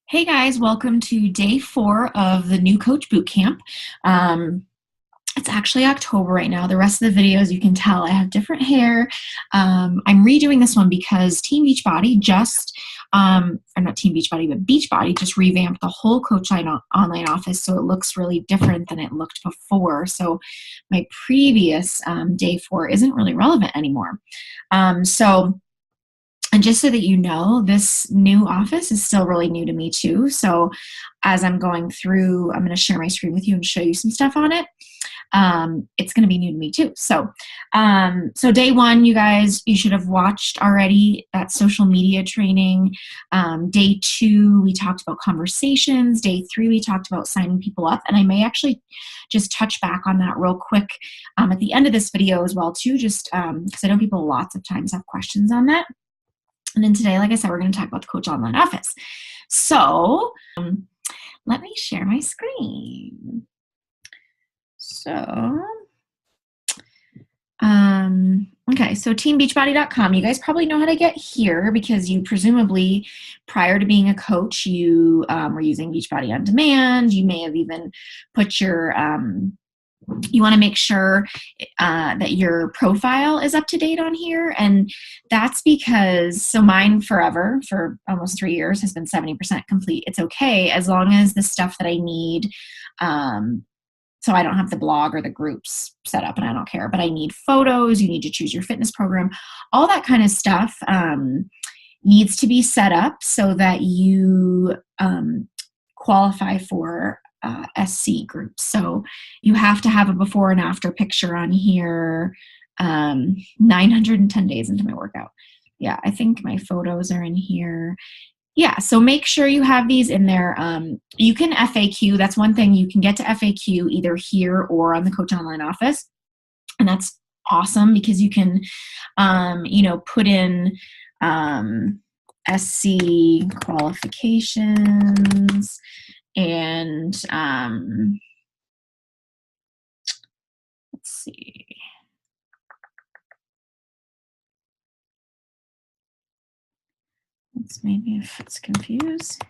Hey guys, welcome to day 4 of the new coach boot camp. It's actually October right now. The rest of the videos, you can tell I have different hair. I'm redoing this one because Team Beachbody or not Team Beachbody, but Beachbody just revamped the whole Coachline online office, so it looks really different than it looked before. So my previous day 4 isn't really relevant anymore. And just so that you know, this new office is still really new to me too. So as I'm going through, I'm going to share my screen with you and show you some stuff on it. It's going to be new to me too. So day 1, you guys, you should have watched already that social media training. Day 2, we talked about conversations. Day 3, we talked about signing people up. And I may actually just touch back on that real quick at the end of this video as well too, just because I know people lots of times have questions on that. And then today, like I said, we're going to talk about the Coach Online Office. So let me share my screen. Okay, so teambeachbody.com. You guys probably know how to get here because you presumably, prior to being a coach, you were using Beachbody On Demand. You may have even put your you want to make sure that your profile is up to date on here. And that's because, so mine forever, for almost 3 years, has been 70% complete. It's okay as long as the stuff that I need, so I don't have the blog or the groups set up and I don't care, but I need photos, you need to choose your fitness program, all that kind of stuff needs to be set up so that you qualify for SC groups. So you have to have a before and after picture on here 910 days into my workout. Yeah, I think my photos are in here. Yeah, so make sure you have these in there. You can FAQ. That's one thing. You can get to FAQ either here or on the Coach Online Office. And that's awesome because you can, put in SC qualifications and let's see. Let's maybe if it's confused.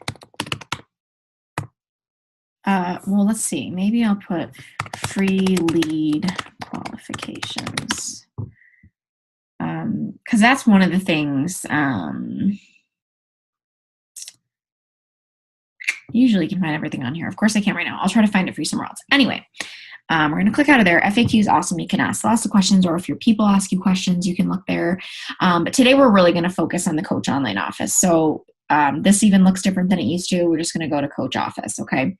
Well, let's see. Maybe I'll put free lead qualifications because that's one of the things. Usually you can find everything on here. Of course I can't right now. I'll try to find it for you somewhere else. Anyway, we're going to click out of there. FAQ is awesome. You can ask lots of questions, or if your people ask you questions, you can look there. But today we're really going to focus on the Coach Online Office. So this even looks different than it used to. We're just going to go to Coach Office, okay?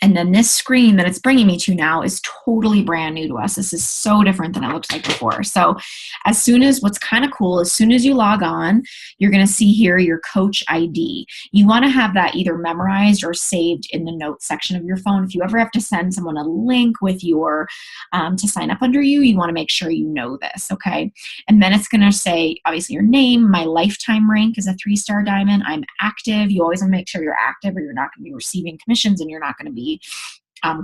And then this screen that it's bringing me to now is totally brand new to us. This is so different than it looked like before. So as soon as, what's kind of cool, as soon as you log on, you're going to see here your coach ID. You want to have that either memorized or saved in the notes section of your phone. If you ever have to send someone a link with your, to sign up under you, you want to make sure you know this, okay? And then it's going to say, obviously, your name. My lifetime rank is a 3-star diamond. I'm active. You always want to make sure you're active or you're not going to be receiving commissions and you're not going to be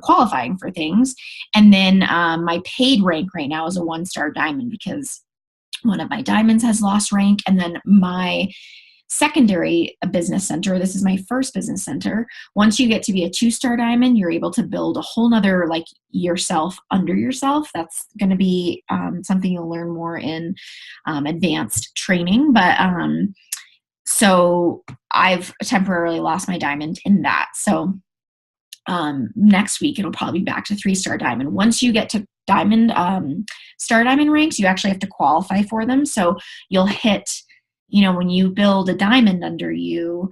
qualifying for things. And then my paid rank right now is a 1-star diamond because one of my diamonds has lost rank. And then my secondary business center, this is my first business center. Once you get to be a 2-star diamond, you're able to build a whole nother like yourself under yourself. That's going to be something you'll learn more in advanced training. But so I've temporarily lost my diamond in that. So next week it'll probably be back to 3-star diamond. Once you get to diamond, star diamond ranks, you actually have to qualify for them. So you'll hit, when you build a diamond under you,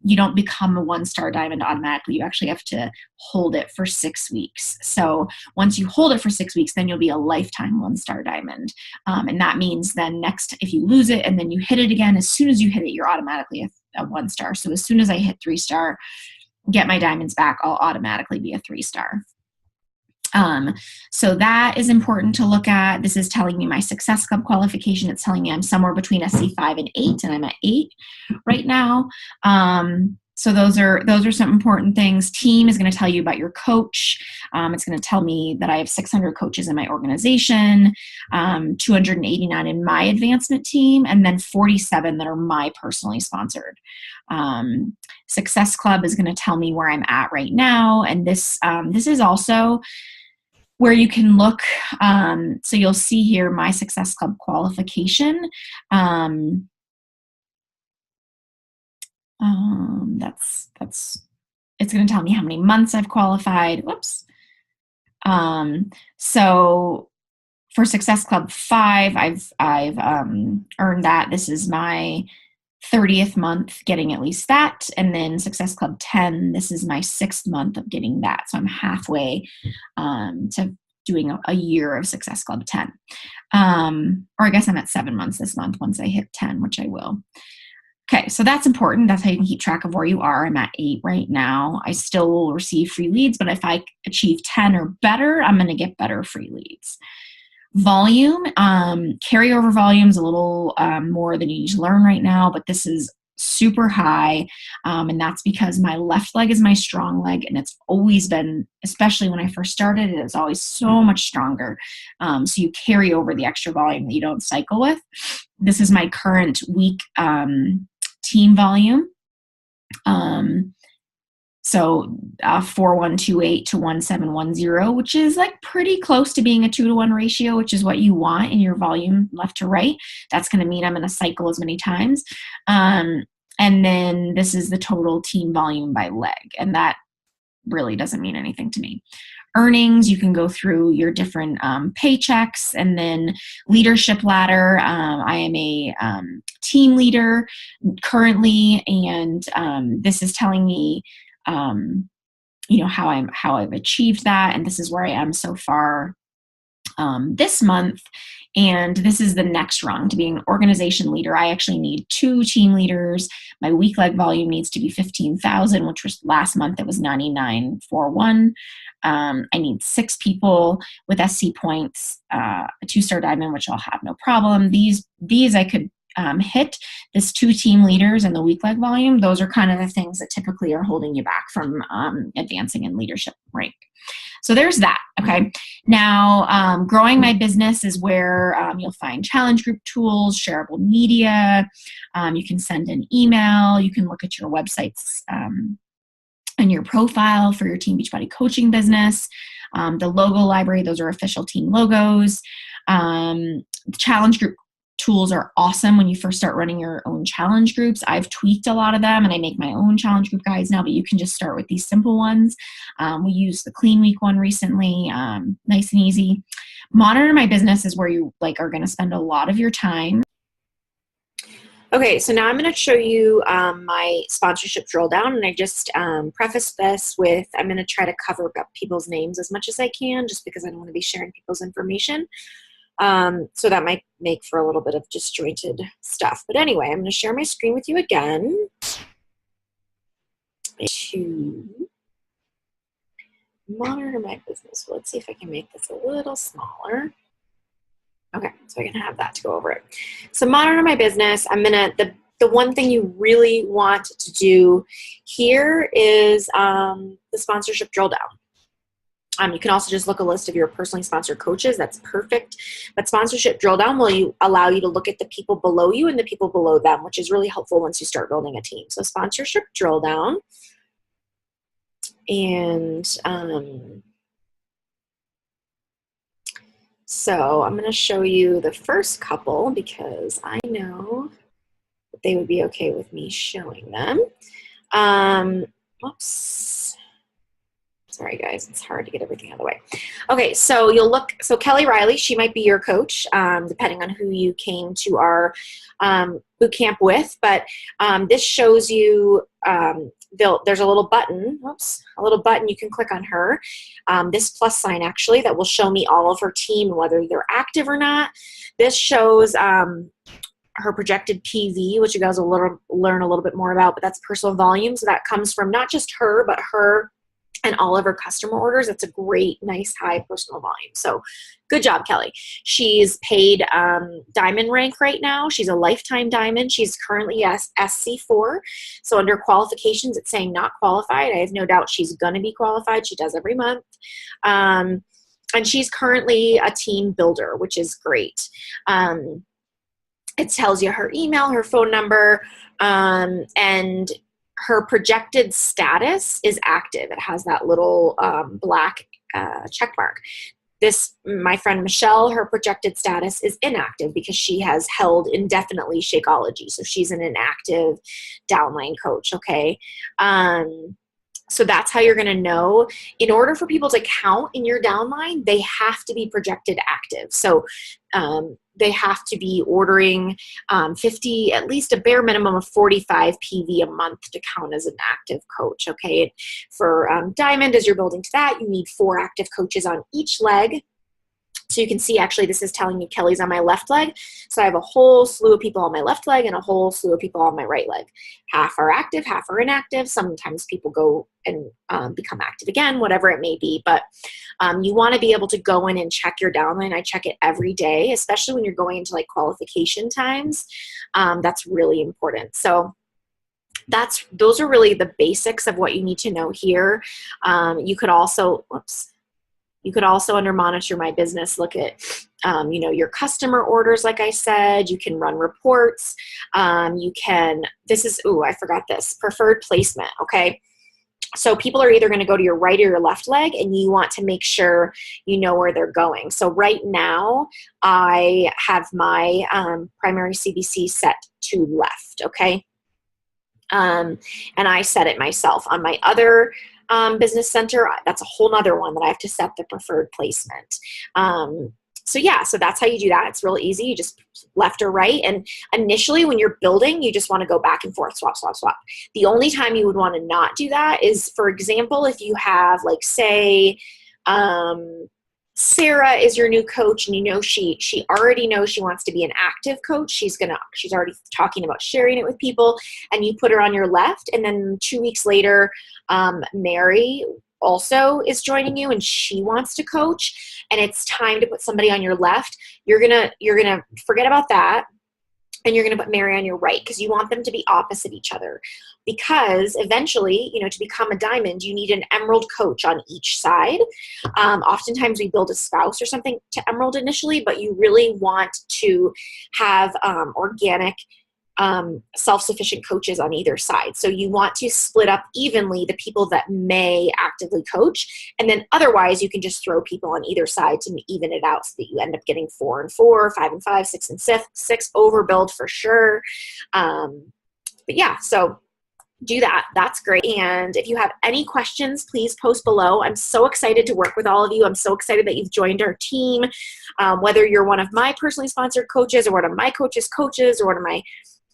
you don't become a 1-star diamond automatically. You actually have to hold it for 6 weeks. So once you hold it for 6 weeks, then you'll be a lifetime 1-star diamond. And that means then next, if you lose it and then you hit it again, as soon as you hit it, you're automatically a 1-star. So as soon as I hit 3-star, get my diamonds back, I'll automatically be a 3-star. So that is important to look at. This is telling me my Success Club qualification. It's telling me I'm somewhere between SC5 and 8, and I'm at 8 right now. So those are some important things. Team is going to tell you about your coach. It's going to tell me that I have 600 coaches in my organization, 289 in my advancement team, and then 47 that are my personally sponsored. Success Club is going to tell me where I'm at right now, and this is also where you can look. So you'll see here my Success Club qualification. It's going to tell me how many months I've qualified. Whoops. So for Success Club 5, I've earned that. This is my 30th month getting at least that. And then Success Club 10, this is my 6th month of getting that. So I'm halfway to doing a year of Success Club 10. Or I guess I'm at 7 months this month once I hit 10, which I will. Okay, so that's important. That's how you can keep track of where you are. I'm at 8 right now. I still will receive free leads, but if I achieve 10 or better, I'm going to get better free leads. Volume, carryover volume is a little more than you need to learn right now, but this is super high, and that's because my left leg is my strong leg, and it's always been, especially when I first started, it was always so much stronger. So you carry over the extra volume that you don't cycle with. This is my current week team volume. So 4128 to 1710, which is like pretty close to being a 2-to-1 ratio, which is what you want in your volume left to right. That's going to mean I'm going to cycle as many times. And then this is the total team volume by leg, and that really doesn't mean anything to me. Earnings, you can go through your different paychecks, and then leadership ladder. I am a team leader currently, and this is telling me how I've achieved that, and this is where I am so far this month. And this is the next rung to being an organization leader. I actually need 2 team leaders. My week leg volume needs to be 15,000, which was last month. It was 9941. I need 6 people with SC points, a 2-star diamond, which I'll have no problem. These I could hit. This 2 team leaders and the week leg volume. Those are kind of the things that typically are holding you back from advancing in leadership rank. So there's that. Okay. Now, growing my business is where you'll find challenge group tools, shareable media. You can send an email. You can look at your websites and your profile for your Team Beachbody coaching business. The logo library, those are official team logos. The challenge group tools are awesome when you first start running your own challenge groups. I've tweaked a lot of them, and I make my own challenge group guides now, but you can just start with these simple ones. We used the Clean Week one recently, nice and easy. Monitor My Business is where you are going to spend a lot of your time. Okay, so now I'm going to show you my sponsorship drill down, and I just prefaced this with I'm going to try to cover up people's names as much as I can, just because I don't want to be sharing people's information. So that might make for a little bit of disjointed stuff. But anyway, I'm going to share my screen with you again to monitor my business. Let's see if I can make this a little smaller. Okay, so I can have that to go over it. So monitor my business. I'm going to, the one thing you really want to do here is the sponsorship drill down. You can also just look a list of your personally sponsored coaches. That's perfect. But sponsorship drill down will allow you to look at the people below you and the people below them, which is really helpful once you start building a team. So sponsorship drill down. And so I'm going to show you the first couple because I know that they would be okay with me showing them. Oops. Sorry, guys. It's hard to get everything out of the way. Okay, so you'll look. So Kelly Riley, she might be your coach, depending on who you came to our boot camp with. But this shows you there's a little button. Oops, a little button you can click on her. This plus sign actually that will show me all of her team, whether they're active or not. This shows her projected PV, which you guys will learn a little bit more about. But that's personal volume, so that comes from not just her, but her and all of her customer orders. That's a great, nice, high personal volume. So good job, Kelly. She's paid diamond rank right now. She's a lifetime diamond. She's currently SC4. So under qualifications, it's saying not qualified. I have no doubt she's going to be qualified. She does every month. And she's currently a team builder, which is great. It tells you her email, her phone number, and her projected status is active. It has that little black check mark. My friend Michelle, her projected status is inactive because she has held indefinitely Shakeology. So she's an inactive downline coach, okay? So that's how you're going to know. In order for people to count in your downline, they have to be projected active. So they have to be ordering 50, at least a bare minimum of 45 PV a month to count as an active coach, okay? For Diamond, as you're building to that, you need 4 active coaches on each leg. So you can see, actually, this is telling you Kelly's on my left leg. So I have a whole slew of people on my left leg and a whole slew of people on my right leg. Half are active, half are inactive. Sometimes people go and become active again, whatever it may be. But you want to be able to go in and check your downline. I check it every day, especially when you're going into like qualification times. That's really important. So those are really the basics of what you need to know here. You could also, you could also, under Monitor My Business, look at, your customer orders, like I said. You can run reports. I forgot this, preferred placement, okay? So people are either going to go to your right or your left leg, and you want to make sure you know where they're going. So right now, I have my primary CBC set to left, okay? And I set it myself. On my other business center, that's a whole nother one that I have to set the preferred placement. So that's how you do that. It's real easy. You just left or right. And initially when you're building, you just want to go back and forth, swap, swap, swap. The only time you would want to not do that is, for example, if you have, like, say, Sarah is your new coach, and she already knows she wants to be an active coach. She's already talking about sharing it with people, and you put her on your left, and then 2 weeks later, Mary also is joining you and she wants to coach, and it's time to put somebody on your left. You're gonna forget about that, and you're going to put Mary on your right, because you want them to be opposite each other. Because eventually, to become a diamond, you need an emerald coach on each side. Oftentimes we build a spouse or something to emerald initially, but you really want to have organic, self-sufficient coaches on either side. So you want to split up evenly the people that may actively coach, and then otherwise you can just throw people on either side to even it out, so that you end up getting 4 and 4, 5 and 5, 6 and 6, overbuild for sure. But yeah, so do that. That's great. And if you have any questions, please post below. I'm so excited to work with all of you. I'm so excited that you've joined our team. Whether you're one of my personally sponsored coaches, or one of my coaches' coaches, or one of my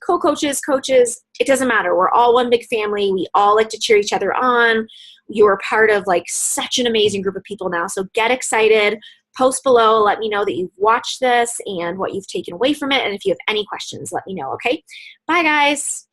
co-coaches, coaches, it doesn't matter. We're all one big family. We all like to cheer each other on. You're part of such an amazing group of people now. So get excited. Post below. Let me know that you've watched this and what you've taken away from it. And if you have any questions, let me know, okay? Bye, guys.